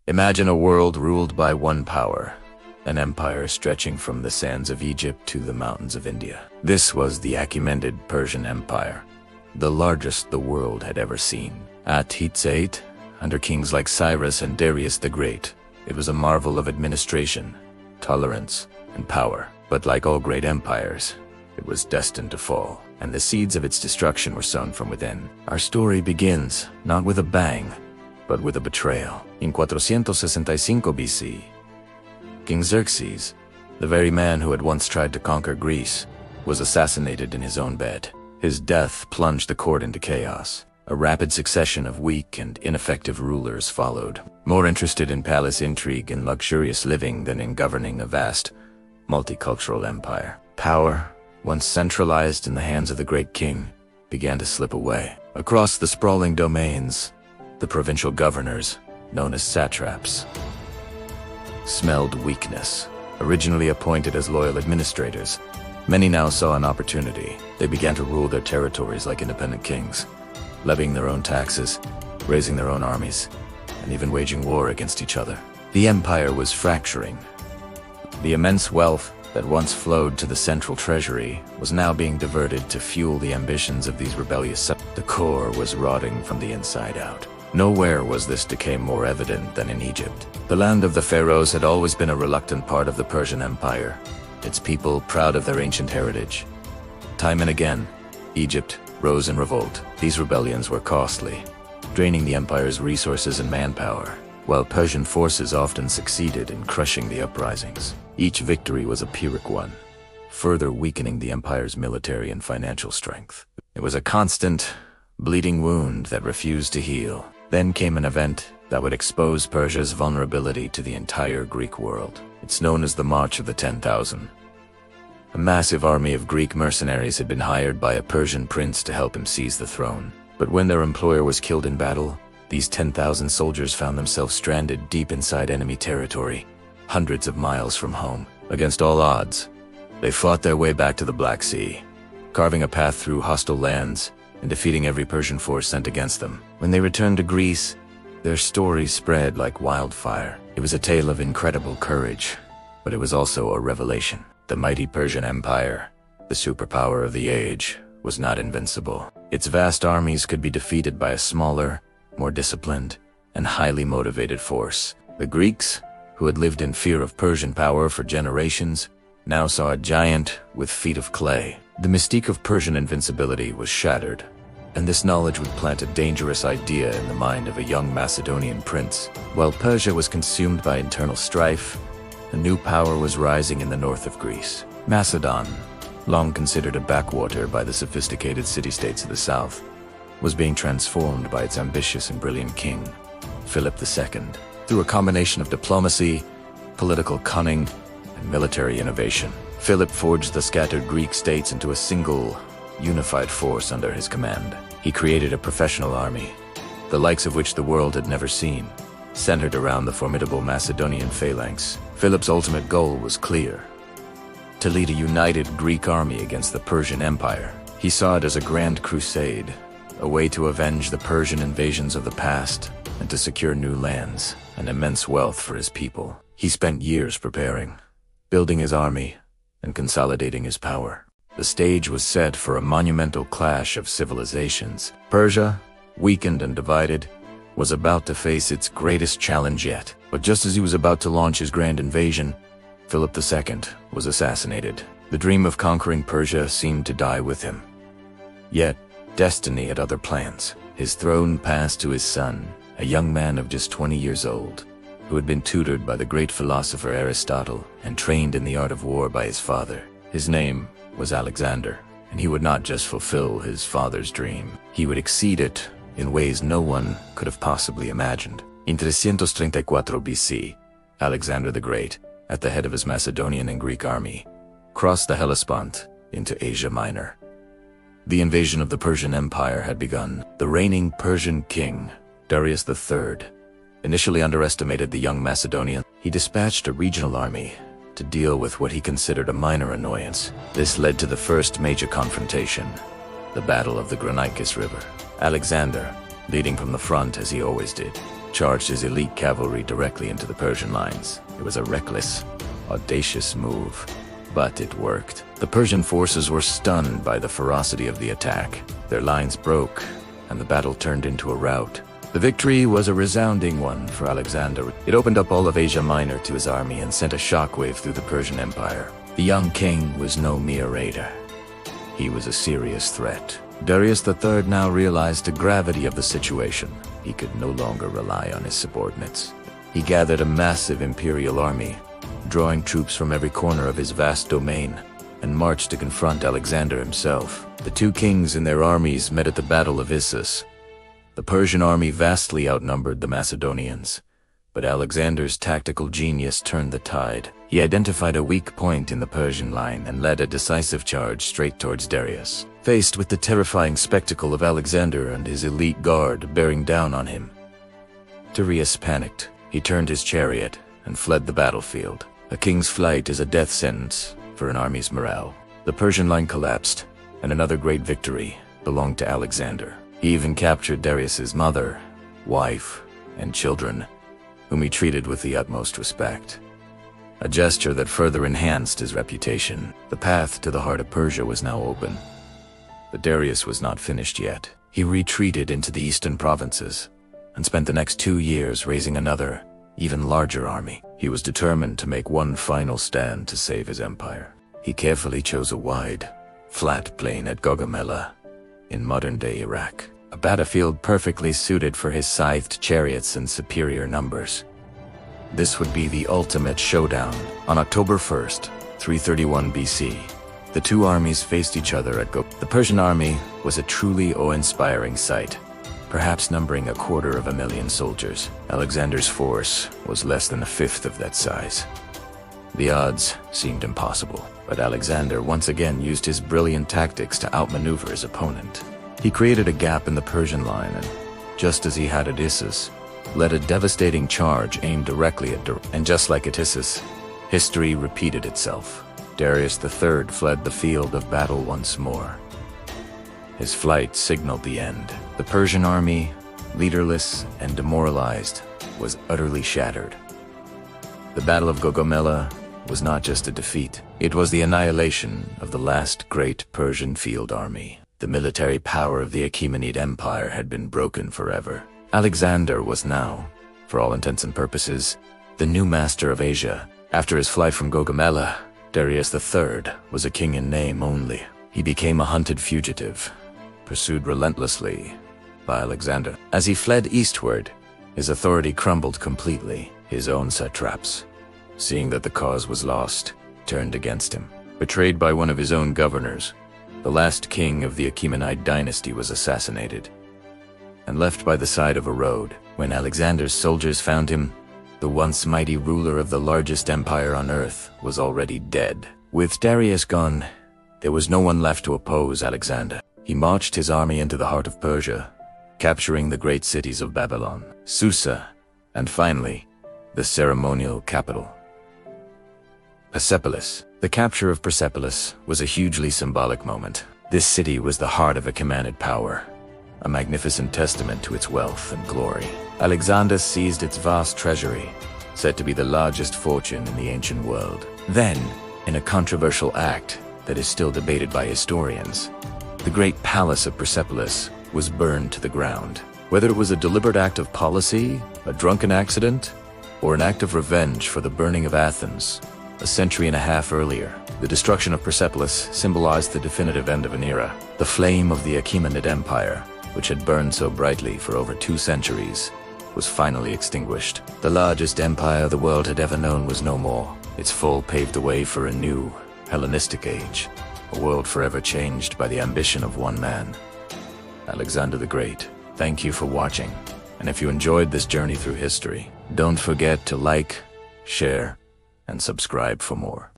Imagine a world ruled by one power, an empire stretching from the sands of Egypt to the mountains of India. This was the Achaemenid Persian Empire, the largest the world had ever seen. At its height, under kings like Cyrus and Darius the Great, it was a marvel of administration, tolerance, and power. But like all great empires, it was destined to fall, and the seeds of its destruction were sown from within. Our story begins not with a bang, but with a betrayal. In 465 BC, King Xerxes, the very man who had once tried to conquer Greece, was assassinated in his own bed. His death plunged the court into chaos. A rapid succession of weak and ineffective rulers followed, more interested in palace intrigue and luxurious living than in governing a vast, multicultural empire. Power, once centralized in the hands of the great king, began to slip away. Across the sprawling domains, the provincial governors, known as satraps, smelled weakness. Originally appointed as loyal administrators, many now saw an opportunity. They began to rule their territories like independent kings, levying their own taxes, raising their own armies, and even waging war against each other. The empire was fracturing. The immense wealth that once flowed to the central treasury was now being diverted to fuel the ambitions of these rebellious The core was rotting from the inside out. Nowhere was this decay more evident than in Egypt. The land of the pharaohs had always been a reluctant part of the Persian Empire, its people proud of their ancient heritage. Time and again, Egypt rose in revolt. These rebellions were costly, draining the empire's resources and manpower, while Persian forces often succeeded in crushing the uprisings. Each victory was a Pyrrhic one, further weakening the empire's military and financial strength. It was a constant, bleeding wound that refused to heal. Then came an event that would expose Persia's vulnerability to the entire Greek world. It's known as the March of the 10,000. A massive army of Greek mercenaries had been hired by a Persian prince to help him seize the throne. But when their employer was killed in battle, these 10,000 soldiers found themselves stranded deep inside enemy territory, hundreds of miles from home. Against all odds, they fought their way back to the Black Sea, carving a path through hostile lands and defeating every Persian force sent against them. When they returned to Greece, their story spread like wildfire. It was a tale of incredible courage, but it was also a revelation. The mighty Persian Empire, the superpower of the age, was not invincible. Its vast armies could be defeated by a smaller, more disciplined, and highly motivated force. The Greeks, who had lived in fear of Persian power for generations, now saw a giant with feet of clay. The mystique of Persian invincibility was shattered, and this knowledge would plant a dangerous idea in the mind of a young Macedonian prince. While Persia was consumed by internal strife, a new power was rising in the north of Greece. Macedon, long considered a backwater by the sophisticated city-states of the south, was being transformed by its ambitious and brilliant king, Philip II. Through a combination of diplomacy, political cunning, and military innovation, Philip forged the scattered Greek states into a single, unified force under his command. He created a professional army, the likes of which the world had never seen, centered around the formidable Macedonian phalanx. Philip's ultimate goal was clear: to lead a united Greek army against the Persian Empire. He saw it as a grand crusade, a way to avenge the Persian invasions of the past and to secure new lands and immense wealth for his people. He spent years preparing, building his army, and consolidating his power. The stage was set for a monumental clash of civilizations. Persia, weakened and divided, was about to face its greatest challenge yet. But just as he was about to launch his grand invasion, Philip II was assassinated. The dream of conquering Persia seemed to die with him. Yet, destiny had other plans. His throne passed to his son, a young man of just 20 years old, who had been tutored by the great philosopher Aristotle and trained in the art of war by his father. His name was Alexander, and he would not just fulfill his father's dream, he would exceed it in ways no one could have possibly imagined. In 334 BC, Alexander the Great, at the head of his Macedonian and Greek army, crossed the Hellespont into Asia Minor. The invasion of the Persian Empire had begun. The reigning Persian king, Darius III, initially underestimated the young Macedonian. He dispatched a regional army to deal with what he considered a minor annoyance. This led to the first major confrontation, the Battle of the Granicus River. Alexander, leading from the front as he always did, charged his elite cavalry directly into the Persian lines. It was a reckless, audacious move, but it worked. The Persian forces were stunned by the ferocity of the attack. Their lines broke, and the battle turned into a rout. The victory was a resounding one for Alexander. It opened up all of Asia Minor to his army and sent a shockwave through the Persian Empire. The young king was no mere raider. He was a serious threat. Darius III now realized the gravity of the situation. He could no longer rely on his subordinates. He gathered a massive imperial army, drawing troops from every corner of his vast domain, and marched to confront Alexander himself. The two kings and their armies met at the Battle of Issus. The Persian army vastly outnumbered the Macedonians, but Alexander's tactical genius turned the tide. He identified a weak point in the Persian line and led a decisive charge straight towards Darius. Faced with the terrifying spectacle of Alexander and his elite guard bearing down on him, Darius panicked. He turned his chariot and fled the battlefield. A king's flight is a death sentence for an army's morale. The Persian line collapsed, and another great victory belonged to Alexander. He even captured Darius's mother, wife, and children, whom he treated with the utmost respect. A gesture that further enhanced his reputation. The path to the heart of Persia was now open. But Darius was not finished yet. He retreated into the eastern provinces and spent the next 2 years raising another, even larger army. He was determined to make one final stand to save his empire. He carefully chose a wide, flat plain at Gaugamela in modern-day Iraq, a battlefield perfectly suited for his scythed chariots and superior numbers. This would be the ultimate showdown. On October 1st, 331 BC, the two armies faced each other at The Persian army was a truly awe-inspiring sight, perhaps numbering 250,000 soldiers. Alexander's force was less than a fifth of that size. The odds seemed impossible, but Alexander once again used his brilliant tactics to outmaneuver his opponent. He created a gap in the Persian line and, just as he had at Issus, led a devastating charge aimed directly at Darius. And just like at Issus, history repeated itself. Darius III fled the field of battle once more. His flight signaled the end. The Persian army, leaderless and demoralized, was utterly shattered. The Battle of Gaugamela was not just a defeat. It was the annihilation of the last great Persian field army. The military power of the Achaemenid Empire had been broken forever. Alexander was now, for all intents and purposes, the new master of Asia. After his flight from Gaugamela, Darius III was a king in name only. He became a hunted fugitive, pursued relentlessly by Alexander. As he fled eastward, his authority crumbled completely. His own satraps, seeing that the cause was lost, turned against him. Betrayed by one of his own governors, the last king of the Achaemenid dynasty was assassinated and left by the side of a road. When Alexander's soldiers found him, the once mighty ruler of the largest empire on earth was already dead. With Darius gone, there was no one left to oppose Alexander. He marched his army into the heart of Persia, capturing the great cities of Babylon, Susa, and finally, the ceremonial capital, Persepolis. The capture of Persepolis was a hugely symbolic moment. This city was the heart of Achaemenid power, a magnificent testament to its wealth and glory. Alexander seized its vast treasury, said to be the largest fortune in the ancient world. Then, in a controversial act that is still debated by historians, the great palace of Persepolis was burned to the ground. Whether it was a deliberate act of policy, a drunken accident, or an act of revenge for the burning of Athens a century and a half earlier, the destruction of Persepolis symbolized the definitive end of an era. The flame of the Achaemenid Empire, which had burned so brightly for over 2 centuries, was finally extinguished. The largest empire the world had ever known was no more. Its fall paved the way for a new, Hellenistic age, a world forever changed by the ambition of one man, Alexander the Great. Thank you for watching, and if you enjoyed this journey through history, don't forget to like, share, and subscribe for more.